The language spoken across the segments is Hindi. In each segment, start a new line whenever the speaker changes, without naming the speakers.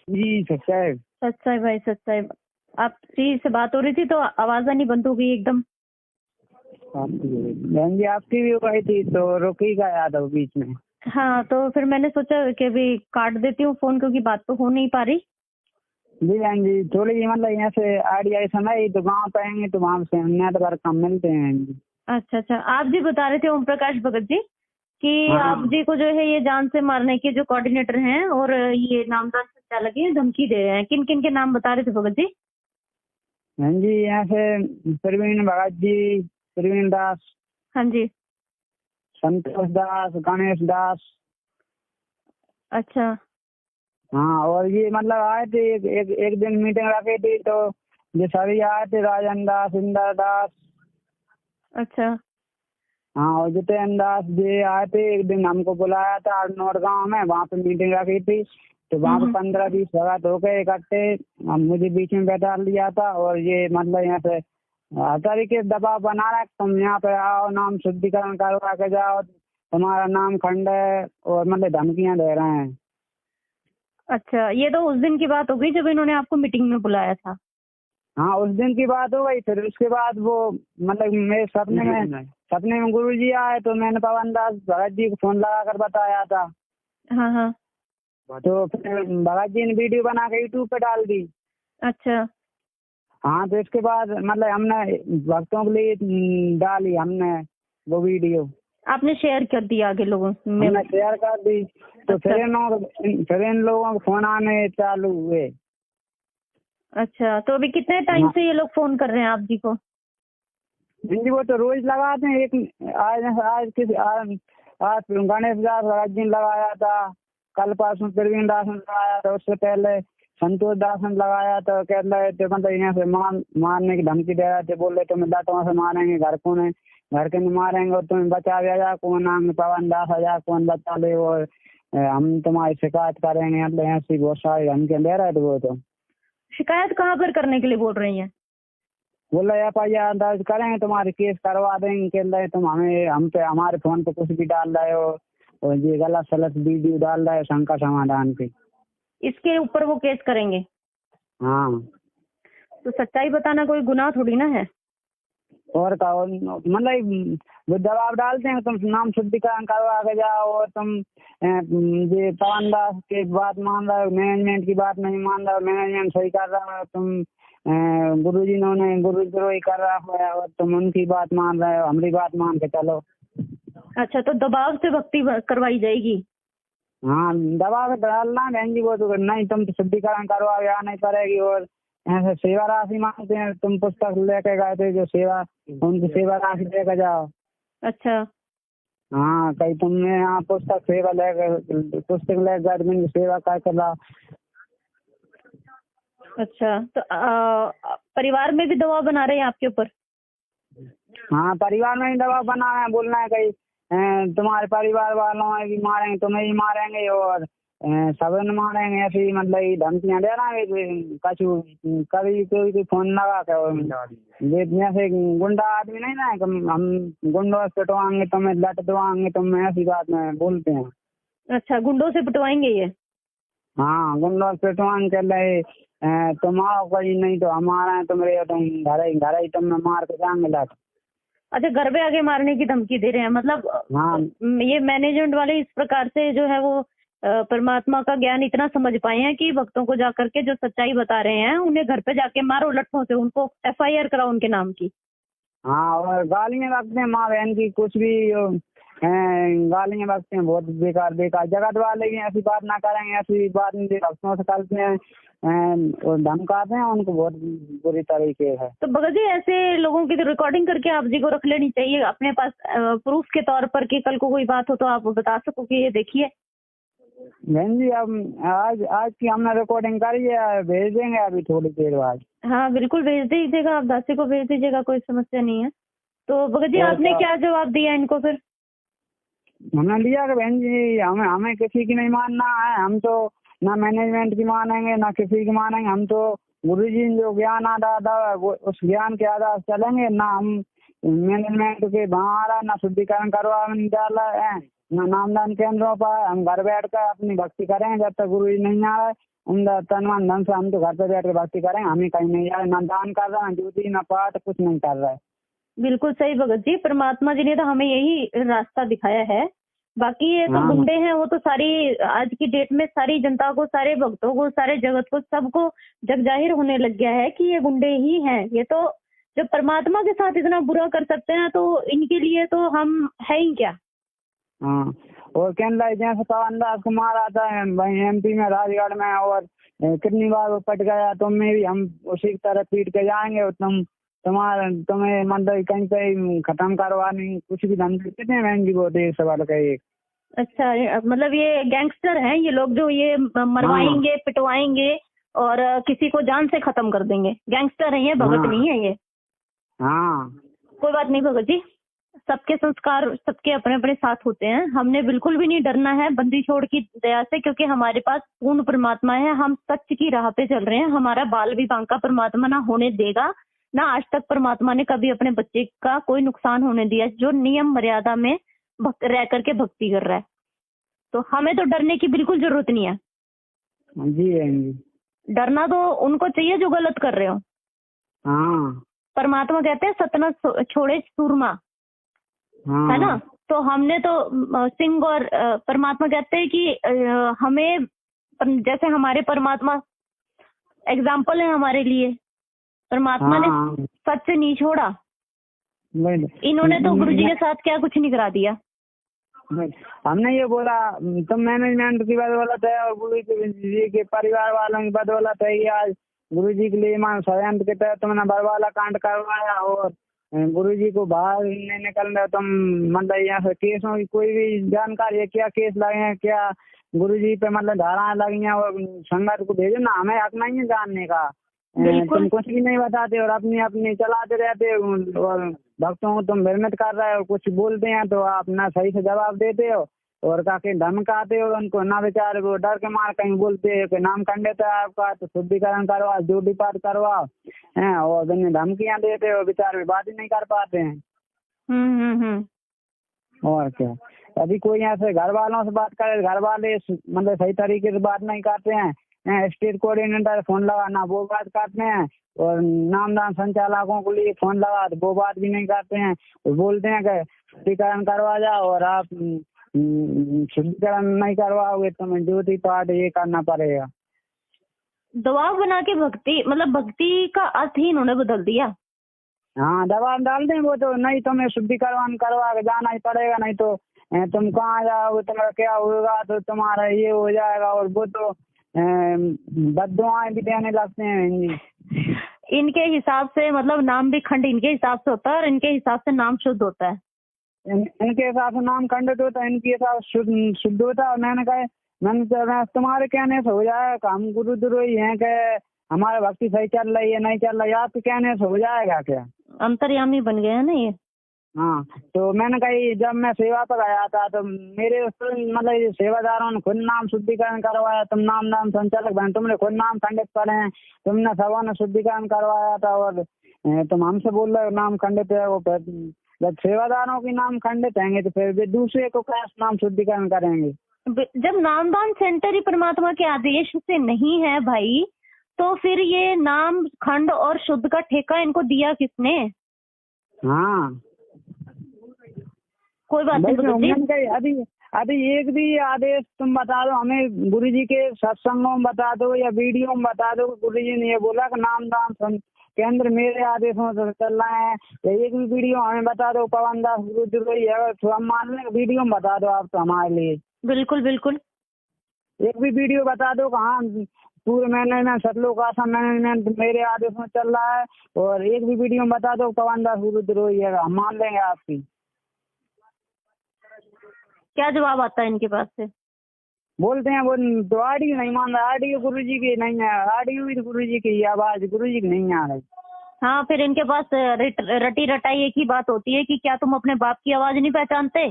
जी सच्चाई।
सच्चाई भाई सच्चाई। आपसी से बात हो रही थी तो आवाज आनी बंद हो गई एकदम।
बहन जी आपकी भी गई थी तो रुकी गया था बीच में।
हाँ तो फिर मैंने सोचा कि अभी काट देती हूँ फोन क्योंकि बात तो हो नहीं पा रही।
जी बहन जी थोड़ी मतलब यहाँ से आइडिया समय तो गाँव पे आएंगे तो वहाँ से नेटवर्क कम मिलते हैं बहन जी।
अच्छा अच्छा, आप जी बता रहे थे ओम प्रकाश भगत जी कि
हाँ
आप जी को जो है ये जान से मारने के जो कोऑर्डिनेटर हैं और ये नामदार संचालक हैं धमकी दे रहे हैं। किन किन के नाम बता रहे थे भगत जी?
बहन जी यहाँ से प्रवीण भगत जी, प्रवीण दास,
हाँ जी।
संतोष दास, गणेश दास।
अच्छा
हाँ और ये मतलब आए थे एक दिन मीटिंग रखी थी तो ये सभी आए थे राजन दास, इंदर दास।
अच्छा
हाँ और जितेंद्र दास जी आए थे। एक दिन हमको बुलाया था अरनौर गांव में, वहाँ पे मीटिंग रखी थी तो वहाँ पे 15-20 भगत हो गए इकट्ठे। अब मुझे बीच में बैठा लिया था और ये मतलब यहाँ पे हर तरीके से दबाव बना रहा है तुम यहाँ पे आओ, नाम शुद्धिकरण करवा के जाओ, तुम्हारा नाम खंड है, और मतलब धमकियां दे रहे हैं।
अच्छा, ये तो उस दिन की बात हो गई जब इन्होंने आपको मीटिंग में बुलाया था।
हाँ उस दिन की बात हो गई। फिर उसके बाद वो मतलब मेरे सपने में गुरु जी आए तो मैंने पवन दास भगत जी को फोन लगा कर बताया था।
हाँ हाँ।
तो फिर भगत जी ने वीडियो बना के यूट्यूब पे डाल दी।
अच्छा
हाँ तो इसके बाद मतलब हमने भक्तों के लिए डाली हमने वो वीडियो,
आपने शेयर कर दिया आगे लोगों में?
हमने शेयर कर दी। तो
अच्छा।
फिर इन लोगों को फोन आने चालू हुए।
अच्छा तो अभी कितने टाइम से ये लोग फोन कर रहे हैं आप जी को?
जी वो तो रोज लगाते हैं। एक आज गणेश दास भगत जी ने लगाया था, कल परसों प्रवीण दास ने लगाया था, उससे पहले संतोष दास ने लगाया था। कह रहे थे मतलब यहाँ से मारने की धमकी दे रहे थे, बोल रहे तुम्हें लातों से मारेंगे, घर के नहीं मारेंगे और तुम्हें बचा दिया कौन नाम पवन दास हजार कौन बचा ले, और हम तुम्हारी शिकायत करेंगे। मतलब ऐसी बहुत सारी धमकियां दे रहे थे वो तो।
शिकायत कहाँ पर करने के लिए बोल रही हैं?
बोल रहे FIR दर्ज करेंगे, तुम्हारे केस करवा देंगे। कह रहे तुम हम पे हमारे फोन पे कुछ भी डाल रहे हो और ये गलत सलत वीडियो डाल रहे हो शंका समाधान पे।
इसके ऊपर वो केस करेंगे?
हाँ
तो सच्चाई बताना कोई गुनाह थोड़ी ना है।
और का मतलब वो दबाव डालते हैं तुम नाम शुद्धिकरण करवा के जाओ और तुम ये पवन दास की बात मान रहे हो, मैनेजमेंट की बात नहीं मान रहे हो, मैनेजमेंट सही कर रहा है, तुम गुरुजी ने गुरुद्रोही कर रहा है और तुम उनकी बात मान रहे हो, हमारी बात मान के चलो।
अच्छा तो दबाव से भक्ति करवाई जाएगी?
हाँ दबाव डालना है बहन जी, वो तो नहीं तुम शुद्धिकरण करवाओ या नहीं करेगी। और ऐसे सेवा राशि मांगते हैं, तुम पुस्तक लेके गए थे जो सेवा, उनकी सेवा राशि लेके जाओ।
अच्छा
हाँ कहीं तुमने यहाँ पुस्तक लेके गए सेवा कर लाओ।
अच्छा तो परिवार में भी दबाव बना रहे हैं आपके ऊपर?
हाँ परिवार में ही दबाव बना है, बोलना है कहीं तुम्हारे परिवार वालों है भी मारेंगे, तुम्हें भी मारेंगे और सबन मारेंगे, ऐसी मतलब ये धमकियां दे रहा है। कछु कभी कोई फोन लगा के जैसे गुंडा आदमी नहीं ना, हम गुंडों से पिटवाएंगे तुम्हें, लट दवाएंगे तुम्हें, ऐसी बात में बोलते हैं।
अच्छा गुंडों से पिटवाएंगे ये?
हाँ गुंडों से पिटवाएंगे, कह रहे तुम आओ कहीं नहीं तो हमारा है, तुम रहे तुम घर ही तुम मार के जाएंगे लट।
अच्छा घर पे आके मारने की धमकी दे रहे हैं मतलब?
हाँ
ये मैनेजमेंट वाले इस प्रकार से जो है वो परमात्मा का ज्ञान इतना समझ पाए हैं कि भक्तों को जाकर के जो सच्चाई बता रहे हैं उन्हें घर पे जाके मारो लट्ठों से, उनको FIR कराओ उनके नाम की।
हाँ और गालियाँ बकते हैं माँ बहन की, कुछ भी गालियाँ बकते हैं बहुत बेकार बेकार। जगत वाले भी ऐसी बात ना करेंगे, ऐसी बात भक्तों से करते हैं और धमकाते हैं उनको बहुत बुरी तरीके है।
तो भगत जी ऐसे लोगों की तो रिकॉर्डिंग करके आप जी को रख लेनी चाहिए अपने पास प्रूफ के तौर पर कि कल को कोई बात हो तो आप बता सको कि ये देखिए।
बहन जी अब आज की हमने रिकॉर्डिंग करी है, भेज देंगे अभी थोड़ी देर बाद।
हाँ बिल्कुल भेज दीजिएगा, आप दासी को भेज दीजिएगा, कोई समस्या नहीं है। तो भगत जी आपने क्या जवाब दिया इनको फिर?
हमने लिया कि बहन जी हमें किसी की नहीं मानना है, हम तो ना मैनेजमेंट की मानेंगे ना किसी की मानेंगे, हम तो गुरु जी ने जो ज्ञान आधा वो उस ज्ञान के आधार चलेंगे, ना हम मैनेजमेंट के वहाँ आ रहा, ना शुद्धिकरण करवा नहीं डाला है, ना नामदान केंद्रों पर। हम घर बैठ कर अपनी भक्ति करें जब तक गुरु जी नहीं आ रहे, उनका तनवन धन से हम तो घर पे बैठ कर भक्ति करें, हमें कहीं नहीं जाए, ना दान कर रहे हैं, ड्यूटी ना पाठ, कुछ नहीं कर रहा है।
बिल्कुल सही भगत जी, परमात्मा जी ने तो हमें यही रास्ता दिखाया है। बाकी ये तो गुंडे हैं, वो तो सारी आज की डेट में सारी जनता को, सारे भक्तों को, सारे जगत को, सबको जग जाहिर होने लग गया है कि ये गुंडे ही हैं। ये तो जब परमात्मा के साथ इतना बुरा कर सकते हैं तो इनके लिए तो हम है ही क्या।
हाँ, और केंद्र जैसे पवन दास को मारा था वही MP में, राजगढ़ में, और कितनी बार वो पट गया, तुम्हें भी हम उसी की तरह पीट के जाएंगे और तुम्हें मतलब कहीं पे खत्म करवानी कुछ भी धमकी। कितने महंगी वो देश सवाल का एक।
अच्छा, मतलब ये गैंगस्टर हैं ये लोग जो ये मरवाएंगे, पिटवाएंगे और किसी को जान से खत्म कर देंगे। गैंगस्टर हैं ये, भगत नहीं है ये।
हाँ,
कोई बात नहीं भगत जी, सबके संस्कार सबके अपने अपने साथ होते हैं। हमने बिल्कुल भी नहीं डरना है बंदी छोड़ की दया से, क्योंकि हमारे पास पूर्ण परमात्मा है। हम सच की राह पे चल रहे हैं। हमारा बाल भी बांका परमात्मा ना होने देगा, ना आज तक परमात्मा ने कभी अपने बच्चे का कोई नुकसान होने दिया जो नियम मर्यादा में रह करके भक्ति कर रहा है। तो हमें तो डरने की बिल्कुल जरूरत नहीं है।
जी
डरना तो उनको चाहिए जो गलत कर रहे हो।
हाँ,
परमात्मा कहते हैं सतना छोड़े सूरमा,
हाँ,
है ना। तो हमने तो सिंह और परमात्मा कहते हैं कि हमें जैसे हमारे परमात्मा एग्जाम्पल है हमारे लिए। परमात्मा ने सच से नहीं छोड़ा। इन्होंने तो गुरु जी के साथ क्या कुछ नहीं करा दिया।
हमने ये बोला तुम मैनेजमेंट की बदौलत है और गुरु जी के परिवार वालों की बदौलत है, आज गुरु जी के लिए मान षड्यंत्र के तहत तुमने बरवाला कांड करवाया और गुरु जी को बाहर नहीं निकल रहे तुम। मतलब यहाँ से केसों की कोई भी जानकारी है क्या, केस लगे हैं क्या गुरु जी पे, मतलब धाराएं लगी हैं, और संगत को भेजो ना, हमें हक नहीं है जानने का। तुम कुछ भी नहीं बताते और अपनी अपनी चलाते रहते और भक्तों को तुम भ्रमित कर रहे हो। कुछ बोलते हैं तो आप ना सही से जवाब देते हो और काके धमकाते हो उनको, ना बेचारे वो डर के मार कहीं बोलते हैं कि नाम खंडित है आपका तो शुद्धिकरण करवा, ड्यूटी पाठ करवाओ हैं, और धमकियां देते हो, बेचारे बात ही नहीं कर पाते हैं। और क्या, अभी कोई ऐसे घर वालों से बात करे, घर वाले मतलब सही तरीके से बात नहीं करते हैं। स्टेट कोऑर्डिनेटर फोन लगाना वो बात करते हैं, और नामदान संचालकों को लिए फोन लगा तो वो बात भी नहीं करते हैं। वो बोलते हैं कि शुद्धिकरण करवा जाओ और आप शुद्धिकरण नहीं करवाओगे तो मैं ड्यूटी पाठ ये करना पड़ेगा।
दबाव बना के भक्ति, मतलब भक्ति का अर्थ ही इन्होंने बदल दिया।
हाँ, दबाव डाल दें वो तो, नहीं तुम्हें शुद्धिकरण करवा के जाना ही पड़ेगा, नहीं तो तुम कहाँ जाओगे, तुम्हारा क्या होगा, तो तुम्हारा ये हो जाएगा। और वो तो बद्दुआएं भी देने लगते हैं।
इनके हिसाब से मतलब नाम भी खंड इनके हिसाब से होता है और इनके हिसाब से नाम शुद्ध होता है।
इनके हिसाब से नाम खंडित होता है, इनके हिसाब से शुद्ध होता है। और मैंने कहा तुम्हारे कहने से हो जाएगा, हम गुरुद्रोही हैं कि हमारा भक्ति सही चल रही है नहीं चल रही, आपके कहने से हो जाएगा क्या?
अंतर्यामी बन गए हैं ना ये।
हाँ, तो मैंने कही जब मैं सेवा पर आया था तो मेरे मतलब सेवादारों ने खुद नाम शुद्धिकरण करवाया, तुम नाम संचालक बने, तुमने खुद नाम खंडित करे हैं, तुमने सबों ने शुद्धिकरण करवाया था और तुम हमसे बोल रहे हो नाम खंडित है। वो जब सेवादारों की नाम खंडित हैंगे तो फिर वे दूसरे को क्या नाम शुद्धिकरण करेंगे?
जब नामदान सेंटर ही परमात्मा के आदेश से नहीं है भाई, तो फिर ये नाम खंड और शुद्ध का ठेका इनको दिया किसने?
हाँ,
कोई बात नहीं।
अभी एक भी आदेश तुम बता दो हमें, गुरु जी के सत्संगों में बता दो या वीडियो में बता दो गुरु जी ने ये बोला कि नामदान केंद्र मेरे आदेशों से चल रहा है, या एक भी वीडियो हमें बता दो पवन दास गुरुद्रोही है तो हम मान लें, वीडियो में बता दो आप तो हमारे लिए। बिल्कुल बिल्कुल, एक भी वीडियो बता दो कहाँ पूरे मैनेजमेंट सतलोक आश्रम मैनेजमेंट मेरे आदेश में चल रहा है, और एक भी वीडियो में बता दो पवन दास गुरुद्रोही है, हम मान लेंगे आपकी। क्या जवाब आता है इनके पास से? बोलते हैं वो तो ऑडियो नहीं मान रहा, ऑडियो गुरु जी की नहीं है, ऑडियो भी गुरु जी की आवाज गुरु जी की नहीं आ रही। हाँ, फिर इनके पास रटी रटाई एक ही बात होती है कि क्या तुम अपने बाप की आवाज नहीं पहचानते?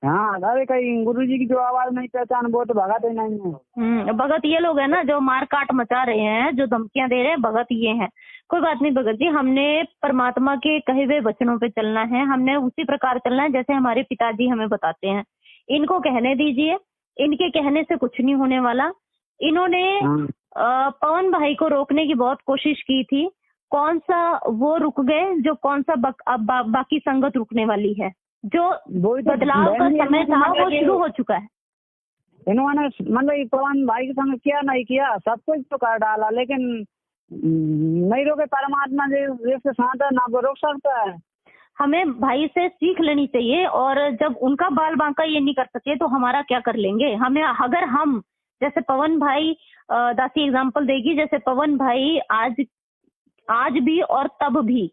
हाँ अरे कहीं गुरुजी की जो आवाज नहीं पहचान वो तो भगत ही नहीं है।
भगत ये लोग है ना जो मार काट मचा रहे हैं, जो धमकियां दे रहे हैं, भगत ये हैं। कोई बात नहीं भगत जी, हमने परमात्मा के कहे हुए वचनों पे चलना है, हमने उसी प्रकार चलना है जैसे हमारे पिताजी हमें बताते हैं। इनको कहने दीजिए, इनके कहने से कुछ नहीं होने वाला। इन्होंने पवन भाई को रोकने की बहुत कोशिश की थी, कौन सा वो रुक गए, जो कौन सा बाकी संगत रुकने वाली है। जो बदलाव का समय था वो शुरू हो चुका है।
इन्होंने मतलब पवन भाई के संग क्या नहीं किया, सब कुछ तो कर डाला, लेकिन नहीं रोके परमात्मा जिसके साथ है ना वो रोक सकता है।
हमें भाई से सीख लेनी चाहिए, और जब उनका बाल बांका ये नहीं कर सके तो हमारा क्या कर लेंगे। हमें अगर हम जैसे पवन भाई, दासी एग्जाम्पल देगी, जैसे पवन भाई आज भी और तब भी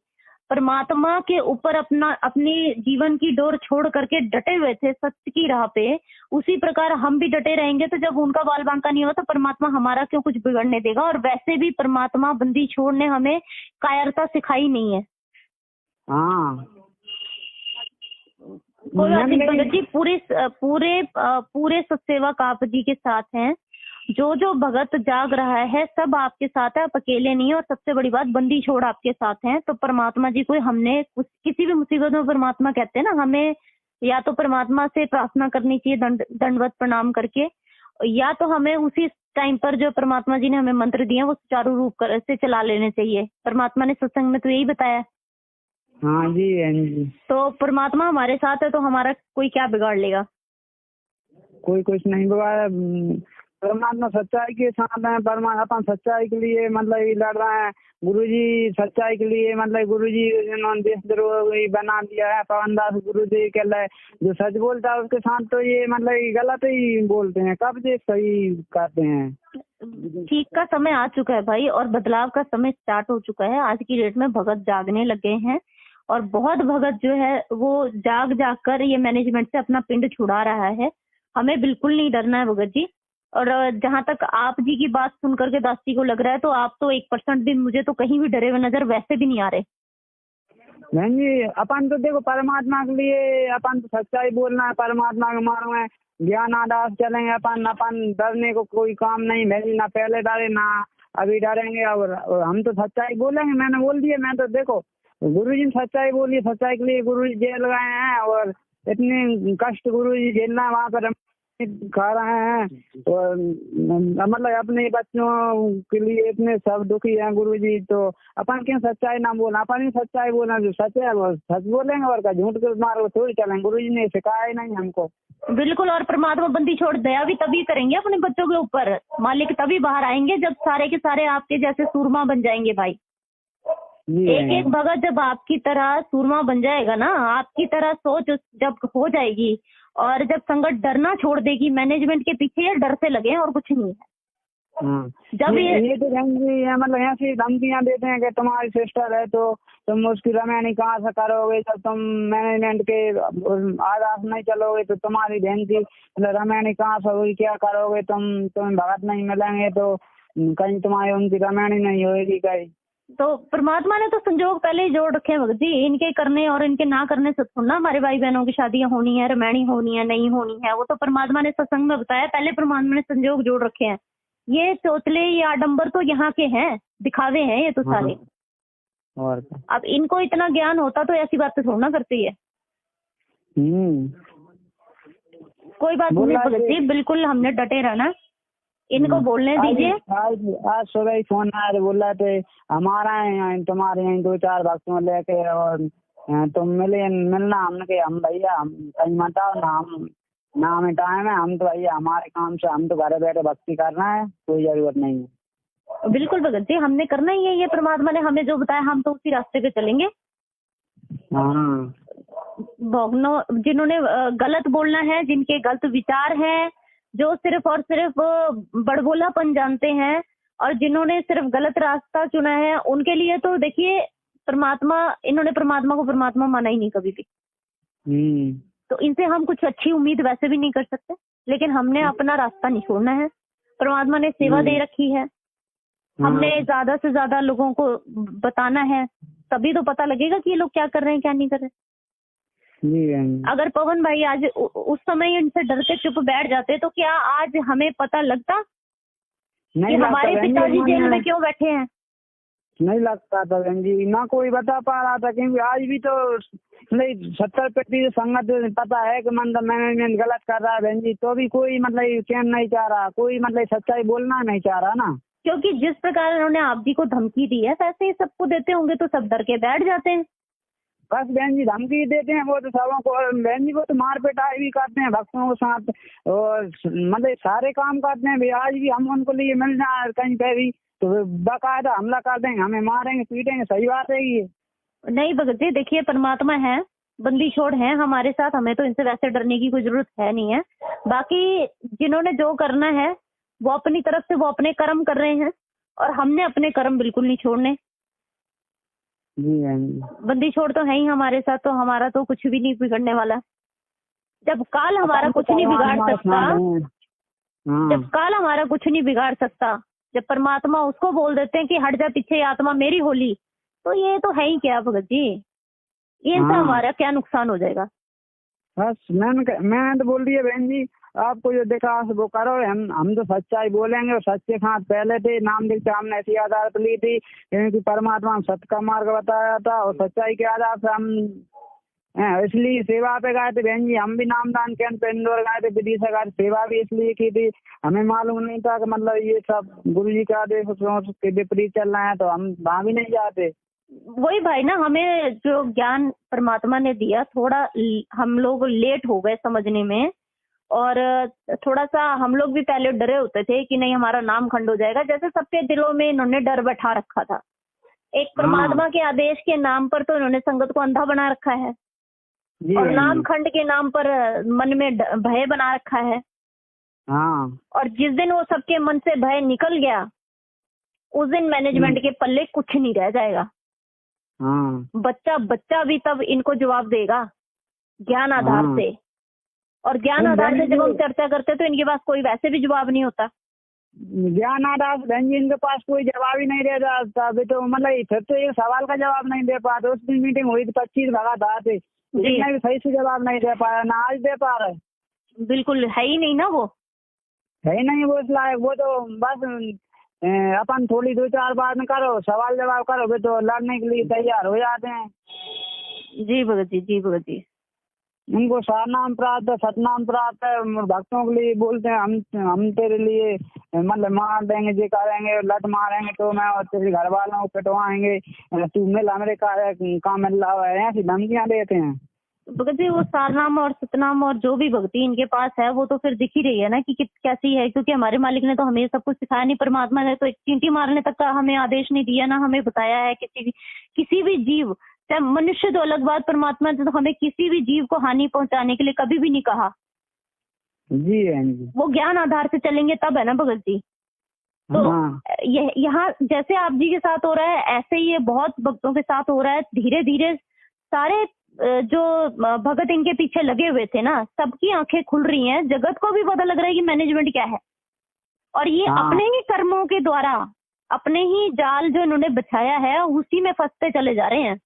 परमात्मा के ऊपर अपनी जीवन की डोर छोड़ करके डटे हुए थे सत्य की राह पे, उसी प्रकार हम भी डटे रहेंगे। तो जब उनका बाल बांका नहीं हुआ तो परमात्मा हमारा क्यों कुछ बिगड़ने देगा। और वैसे भी परमात्मा बंदी छोड़ ने हमें कायरता सिखाई नहीं है।
हाँ
कोई बात नहीं भगत जी, पूरे सत्सेवक आप जी के साथ हैं। जो भगत जाग रहा है सब आपके साथ है, आप अकेले नहीं है। और सबसे बड़ी बात, बंदी छोड़ आपके साथ हैं। तो परमात्मा जी को हमने किसी भी मुसीबत में, परमात्मा कहते हैं ना, हमें या तो परमात्मा से प्रार्थना करनी चाहिए दंडवत प्रणाम करके, या तो हमें उसी टाइम पर जो परमात्मा जी ने हमें मंत्र दिए वो सुचारू रूप से चला लेने चाहिए। परमात्मा ने सत्संग में तो यही बताया।
हाँ जी।
तो परमात्मा हमारे साथ है तो हमारा कोई क्या बिगाड़ लेगा।
कोई कुछ नहीं बिगाड़ा। परमात्मा सच्चाई के साथ है। परमात्मा सच्चाई के लिए मतलब लड़ रहे हैं। गुरुजी सच्चाई के लिए मतलब गुरुजी जिन्होंने देशद्रोही बना दिया है पवन दास गुरुजी के लिए, जो सच बोलता है उसके साथ तो ये मतलब गलत ही बोलते हैं। कब ये सही करते हैं।
ठीक का समय आ चुका है भाई, और बदलाव का समय स्टार्ट हो चुका है। आज की डेट में भगत जागने लगे हैं, और बहुत भगत जो है वो जाग कर ये मैनेजमेंट से अपना पिंड छुड़ा रहा है। हमें बिल्कुल नहीं डरना है भगत जी। और जहां तक आप जी की बात सुन करके दास जी को लग रहा है तो आप तो 1% भी, मुझे तो कहीं भी डरे हुए नजर वैसे भी नहीं आ रहे।
बहन जी अपन तो देखो परमात्मा के लिए अपन तो सच्चाई बोलना है, परमात्मा के मार्ग में ज्ञान आदास चलेंगे। अपन डरने को कोई काम नहीं बहन, ना पहले डरे ना अभी डरेंगे। और हम तो सच्चाई बोलेंगे। मैंने बोल दिया, मैं तो देखो गुरुजी ने सच्चाई बोली, सच्चाई के लिए गुरुजी जेल गए हैं, और इतने कष्ट गुरुजी झेलना वहाँ पर खा रहे हैं। और मतलब अपने बच्चों के लिए इतने सब दुखी हैं गुरुजी। तो अपन क्यों सच्चाई ना बोलना, अपन ही सच्चाई बोलना। जो सच है वो सच बोलेंगे, और क्या झूठ के मार्ग थोड़ी चलेंगे। गुरुजी ने सिखाया ही नहीं हमको। बिल्कुल।
और परमात्मा बंदी छोड़ दया भी तभी करेंगे अपने बच्चों के ऊपर, मालिक तभी बाहर आएंगे जब सारे के सारे आपके जैसे सूरमा बन जाएंगे भाई। एक भगत जब आपकी तरह सूरमा बन जाएगा ना, आपकी तरह सोच जब हो जाएगी, और जब संगत डरना छोड़ देगी, मैनेजमेंट के पीछे डर से लगे और कुछ नहीं है। जब
ये तो मतलब ऐसी धमकियां देते हैं कि तुम्हारी सिस्टर है तो तुम उसकी रमैनी कहाँ से करोगे। जब तुम मैनेजमेंट के आदास नहीं चलोगे तो तुम्हारी बहन की रमैनी कहाँ से होगी, क्या करोगे। तुम्हें भगत नहीं मिलेंगे तो कहीं तुम्हारी उनकी रमैनी नहीं होगी कहीं।
तो परमात्मा ने तो संजोग पहले ही जोड़ रखे हैं भगत जी। इनके करने और इनके ना करने से थोड़ा हमारे भाई बहनों की शादियां होनी है, रमैनी होनी है, नहीं होनी है। वो तो परमात्मा ने सत्संग में बताया, पहले परमात्मा ने संजोग जोड़ रखे हैं। ये चोचले, ये आडंबर तो यहाँ के हैं, दिखावे हैं ये तो सारे।
और
अब इनको इतना ज्ञान होता तो ऐसी बातें थोड़ा ना करती है। कोई बात नहीं भगत जी, बिल्कुल हमने डटे रहना। इनको बोलने दीजिए।
आज सुबह ही फोन आया, बोल रहे थे हमारा यहाँ तुम्हारे यहाँ 2-4 भक्तों लेके और तुम मिलना। हमने कहा हम भैया हम कहीं मत आओ ना हमें टाइम है। हम तो भैया हमारे काम से हम तो घर बैठे भक्ति करना है, कोई जरूरत नहीं है।
बिल्कुल भगत जी, हमने करना ही है। ये परमात्मा ने हमें जो बताया हम तो उसी रास्ते पे चलेंगे।
हाँ,
जिन्होंने गलत बोलना है, जिनके गलत विचार है, जो सिर्फ और सिर्फ बड़बोलापन जानते हैं, और जिन्होंने सिर्फ गलत रास्ता चुना है, उनके लिए तो देखिए इन्होंने परमात्मा को परमात्मा माना ही नहीं कभी भी। तो इनसे हम कुछ अच्छी उम्मीद वैसे भी नहीं कर सकते। लेकिन हमने अपना रास्ता नहीं छोड़ना है। परमात्मा ने सेवा दे रखी है, हमने ज्यादा से ज्यादा लोगों को बताना है, तभी तो पता लगेगा कि ये लोग क्या कर रहे हैं क्या नहीं कर रहे।
जी बहन जी।
अगर पवन भाई आज उस समय उनसे डर के चुप बैठ जाते तो क्या आज हमें पता लगता कि
नहीं लगता
हमारे
बहन जी,
पिताजी जेल
उन्होंने
में क्यों बैठे हैं?
नहीं लगता था बहन जी, ना कोई बता पा रहा था, क्योंकि आज भी तो नहीं 70% संगत पता है कि मतलब मैनेजमेंट गलत कर रहा है बहन जी, तो भी कोई मतलब चैन नहीं चाह रहा, कोई मतलब सच्चाई बोलना नहीं चाह रहा ना।
क्योंकि जिस प्रकार उन्होंने आप जी को धमकी दी है वैसे ही सबको देते होंगे तो सब डर के बैठ जाते हैं।
बस बहन जी धमकी देते हैं वो तो सबों को, और बहन जी वो तो मार पिटाई भी करते हैं भक्तों के साथ, और मतलब सारे काम करते हैं भी। आज भी हम उनको लिए मिल जाए कहीं पे भी तो वे बाकायदा हमला कर देंगे, हमें मारेंगे पीटेंगे। सही बात है ये।
नहीं भगत जी, देखिए परमात्मा है, बंदी छोड़ है हमारे साथ, हमें तो इनसे वैसे डरने की कोई जरूरत है नहीं है। बाकी जिन्होंने जो करना है वो अपनी तरफ से वो अपने कर्म कर रहे हैं और हमने अपने कर्म बिल्कुल नहीं छोड़ने।
जी बहन जी।
बंदी छोड़ तो है ही हमारे साथ, तो हमारा तो कुछ भी नहीं बिगड़ने वाला। जब काल हमारा कुछ नहीं बिगाड़ सकता,
हाँ
जब काल हमारा कुछ नहीं बिगाड़ सकता, जब परमात्मा उसको बोल देते हैं कि हट जा पीछे आत्मा मेरी होली, तो ये तो है ही क्या भगत जी, ये इनसे
हाँ।
हमारा क्या नुकसान हो जाएगा?
बस मैंने तो बोल दिया बहन जी, आपको जो दिखा वो करो, हम तो सच्चाई बोलेंगे और सच्चे साथ पहले थे। नाम दीक्षा हमने ऐसी आधार पर ली थी क्योंकि परमात्मा सत्य का मार्ग बताया था और सच्चाई के आधार से हम इसलिए सेवा पे गए थे बहन जी। हम भी नामदान केंद्र पे इंदौर गए थे, विदिशा गए थे, सेवा भी इसलिए की थी। हमें मालूम नहीं था कि मतलब ये सब गुरु जी का आदेश के विपरीत चल रहे हैं, तो हम वहाँ भी नहीं जाते।
वही भाई ना, हमें जो ज्ञान परमात्मा ने दिया थोड़ा हम लोग लेट हो गए समझने में, और थोड़ा सा हम लोग भी पहले डरे होते थे कि नहीं हमारा नाम खंड हो जाएगा, जैसे सबके दिलों में इन्होंने डर बैठा रखा था। एक परमात्मा के आदेश के नाम पर तो इन्होंने संगत को अंधा बना रखा है,
जी
और
बहन
नाम
जी।
खंड के नाम पर मन में भय बना रखा है।
हाँ
और जिस दिन वो सबके मन से भय निकल गया उस दिन मैनेजमेंट के पल्ले कुछ नहीं रह जाएगा।
हाँ
बच्चा भी तब इनको जवाब देगा ज्ञान आधार
हाँ।
से, और ज्ञान आधार से जब हम चर्चा करते तो इनके पास कोई वैसे भी जवाब नहीं होता।
ज्ञान आधार बहन जी इनके पास कोई जवाब ही नहीं दे रहा था अभी तो, मतलब फिर तो एक सवाल का जवाब नहीं दे पाते। उस दिन मीटिंग हुई थी 25 भगत आते, इतना भी सही से जवाब नहीं दे पाया, ना आज दे पा रहे।
बिल्कुल है ही नहीं ना, वो
है ही नहीं वो इस लायक। वो तो बस अपन थोड़ी 2-4 बात करो, सवाल जवाब करो, वे तो लड़ने के लिए तैयार हो जाते हैं।
जी भगत जी, जी भगत जी।
उनको सारनाम प्राप्त है, सतनाम प्राप्त है, भक्तों के लिए बोलते हैं हम तेरे लिए मतलब मार देंगे, ये करेंगे, लट मारेंगे तो मैं, और तेरे घर वालों को पिटवाएंगे, तू मिल हमारे काम मिल रहा है, ऐसी धमकियां देते हैं।
भगत जी वो सारनाम और सतनाम और जो भी भक्ति इनके पास है वो तो फिर दिख ही रही है ना कि कैसी है, क्योंकि हमारे मालिक ने तो हमें सब कुछ सिखाया नहीं। परमात्मा ने तो एक चींटी मारने तक का हमें आदेश नहीं दिया, ना हमें बताया है किसी भी जीव, चाहे मनुष्य तो अलग बात, परमात्मा ने तो हमें किसी भी जीव को हानि पहुंचाने के लिए कभी भी नहीं कहा।
जी बहन जी।
वो ज्ञान आधार से चलेंगे तब है ना भगत जी। तो यहाँ जैसे आप जी के साथ हो रहा है ऐसे ही ये बहुत भक्तों के साथ हो रहा है। धीरे धीरे सारे जो भगत इनके पीछे लगे हुए थे ना, सबकी आंखें खुल रही हैं, जगत को भी पता लग रहा है कि मैनेजमेंट क्या है, और ये अपने ही कर्मों के द्वारा अपने ही जाल जो इन्होंने बिछाया है उसी में फंसते चले जा रहे हैं।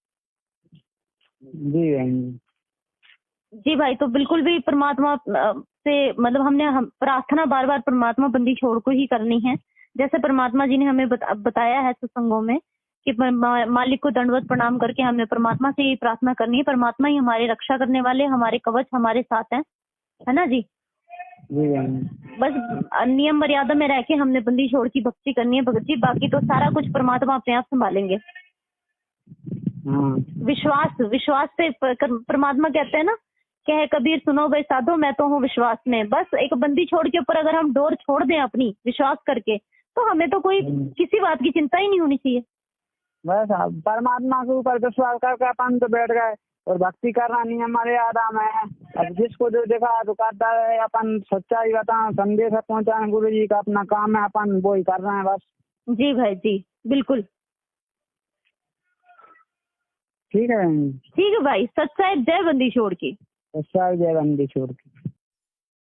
जी बहन जी।
जी भाई, तो बिल्कुल भी परमात्मा से मतलब हमने प्रार्थना बार बार परमात्मा बंदी छोड़ को ही करनी है, जैसे परमात्मा जी ने हमें बताया है सत्संगों में कि मालिक को दंडवत प्रणाम करके हमें परमात्मा से ही प्रार्थना करनी है। परमात्मा ही हमारी रक्षा करने वाले, हमारे कवच हमारे साथ हैं, है ना जी। बस नियम मर्यादा में रह के हमने बंदी छोड़ की भक्ति करनी है भगत जी, बाकी तो सारा कुछ परमात्मा अपने आप संभालेंगे। विश्वास पे परमात्मा कहते हैं ना, कहे कबीर सुनो भाई साधो मैं तो हूँ विश्वास में। बस एक बंदी छोड़ के ऊपर अगर हम डोर छोड़ दें अपनी विश्वास करके, तो हमें तो कोई किसी बात की चिंता ही नहीं होनी चाहिए। बस परमात्मा के ऊपर विश्वास करके अपन तो बैठ गए, और भक्ति करना नहीं हमारे आराम है। अब जिसको जो देखा तो करता है, अपन सच्चाई बताएं, संदेश पहुंचाएं, गुरु जी का अपना काम है, अपन वो ही कर रहे हैं बस। जी भाई जी, बिल्कुल ठीक है। ठीक है भाई, सच्चाई जय बंदी छोड़ की, सच्चाई जय बंदी छोड़ की।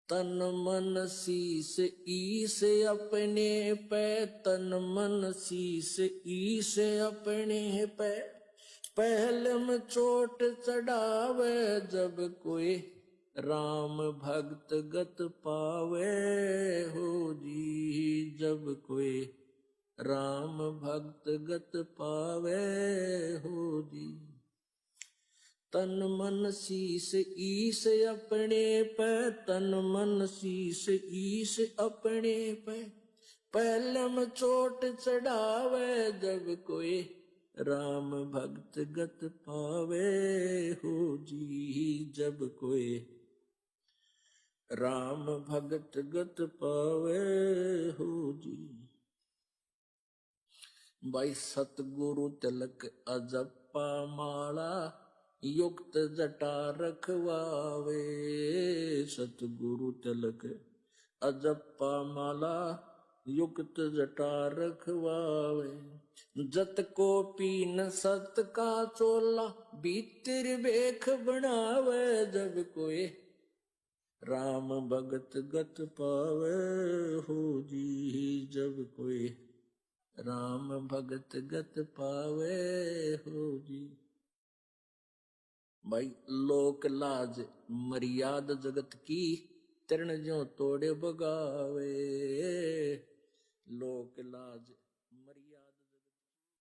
तन मन शीस ईस अपने पे, तन मन शीस ईस अपने पे, पहले में चोट चढ़ावे जब कोई राम भक्त गत पावे हो जी। जब कोई राम भक्त गत पावे हो जी। तन मन शीस ईस अपने पे, तन मन शीस ईस अपने पे, पहले में चोट चढ़ावे जब कोई राम भक्त गत पावे हो जी। जब कोई राम भक्त गत पावे हो जी। भाई सतगुरु तिलक अजप्पा माला, युक्त जटा रखवावे। सतगुरु तिलक अजप्पा माला, युक्त जटा रखवावे। जत को पीन सत का चोला, भीतर बेख बनावे जब कोई राम भगत गत पावे हो जी। जब कोई राम भगत गत पावे हो जी। भाई लोक लाज मर्याद जगत की, तृण ज्यों तोड़े बगावे। लोक लाज मर्याद